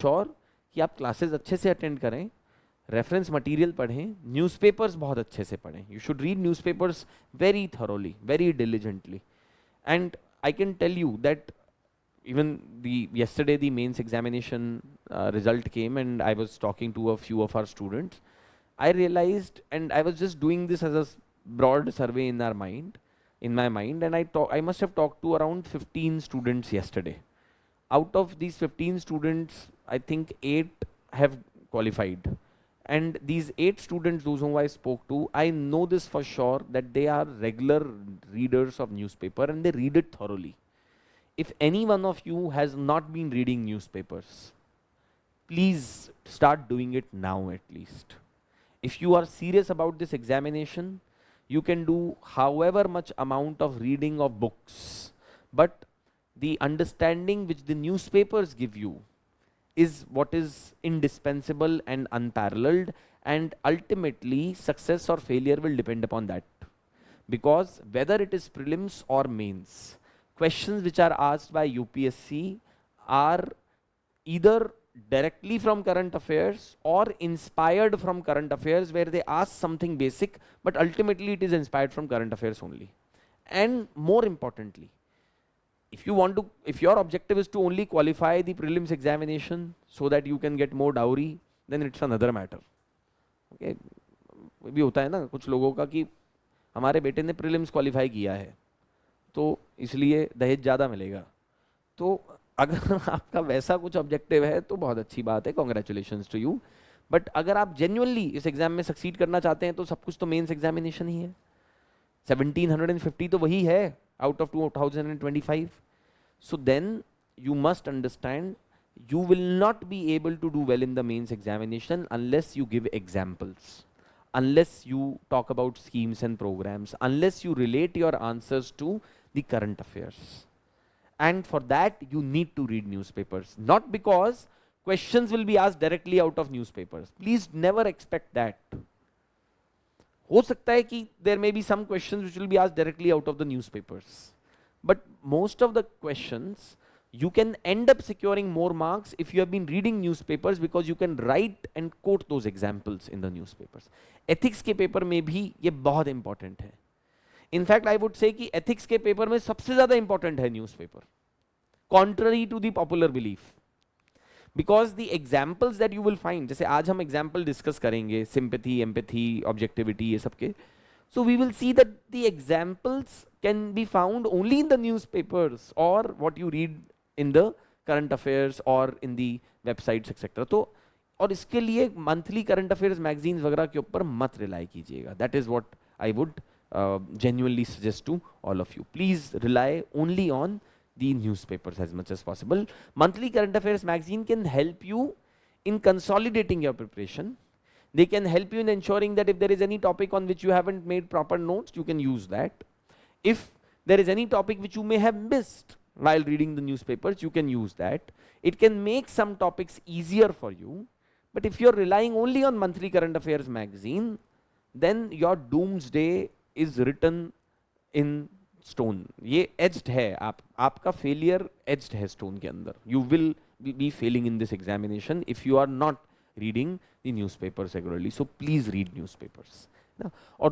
Sure कि आप classes अच्छे से अटेंड करें, रेफरेंस मटेरियल पढ़ें, न्यूज़पेपर्स बहुत अच्छे से पढ़ें. You should read newspapers very thoroughly, very diligently. And I can tell you that even yesterday the mains examination result came, and I was talking to a few of our students. I realized, and I was just doing this as a broad survey in my mind, and I must have talked to around 15 students yesterday. Out of these 15 students, I think 8 have qualified. And these 8 students, those whom I spoke to, I know this for sure that they are regular readers of newspaper and they read it thoroughly. If any one of you has not been reading newspapers, please start doing it now at least. If you are serious about this examination, you can do however much amount of reading of books, but the understanding which the newspapers give you is what is indispensable and unparalleled, and ultimately success or failure will depend upon that. Because whether it is prelims or mains, questions which are asked by UPSC are either directly from current affairs or inspired from current affairs, where they ask something basic, but ultimately it is inspired from current affairs only. And more importantly, if your objective is to only qualify the prelims examination so that you can get more dowry, then it's another matter. Okay, भी होता है ना कुछ लोगों का कि हमारे बेटे ने प्रीलिम्स क्वालिफाई किया है तो इसलिए दहेज ज़्यादा मिलेगा. तो अगर आपका वैसा कुछ ऑब्जेक्टिव है तो बहुत अच्छी बात है, कॉन्ग्रेचुलेशंस टू यू. बट अगर आप जेन्युइनली इस एग्जाम में सक्सीड करना चाहते हैं तो सब कुछ तो मेंस एग्जामिनेशन ही है. 1750 तो वही है out of 2025. So then you must understand you will not be able to do well in the mains examination unless you give examples, unless you talk about schemes and programs, unless you relate your answers to the current affairs. And for that you need to read newspapers, not because questions will be asked directly out of newspapers. Please never expect that. हो सकता है कि there may be some questions which will be asked directly out of the newspapers, but most of the questions you can end up securing more marks if you have been reading newspapers, because you can write and quote those examples in the newspapers. Ethics के paper में भी ये बहुत important है. In fact, I would say कि ethics के paper में सबसे ज़्यादा important है newspaper, contrary to the popular belief. Because the examples that you will find, जैसे आज हम example discuss करेंगे, sympathy, empathy, objectivity, ये सब के, so we will see that the examples can be found only in the newspapers or what you read in the current affairs or in the websites etc. तो और इसके लिए monthly current affairs magazines वगैरह के ऊपर मत rely कीजिएगा. That is what I would genuinely suggest to all of you. Please rely only on the newspapers as much as possible. Monthly current affairs magazine can help you in consolidating your preparation. They can help you in ensuring that if there is any topic on which you haven't made proper notes, you can use that. If there is any topic which you may have missed while reading the newspapers, you can use that. It can make some topics easier for you. But if you're relying only on monthly current affairs magazine, then your doomsday is written in stone. ये edged है, आपका failure edged है stone के अंदर. You will be failing in this examination if you are not reading the newspapers regularly. So please read newspapers. और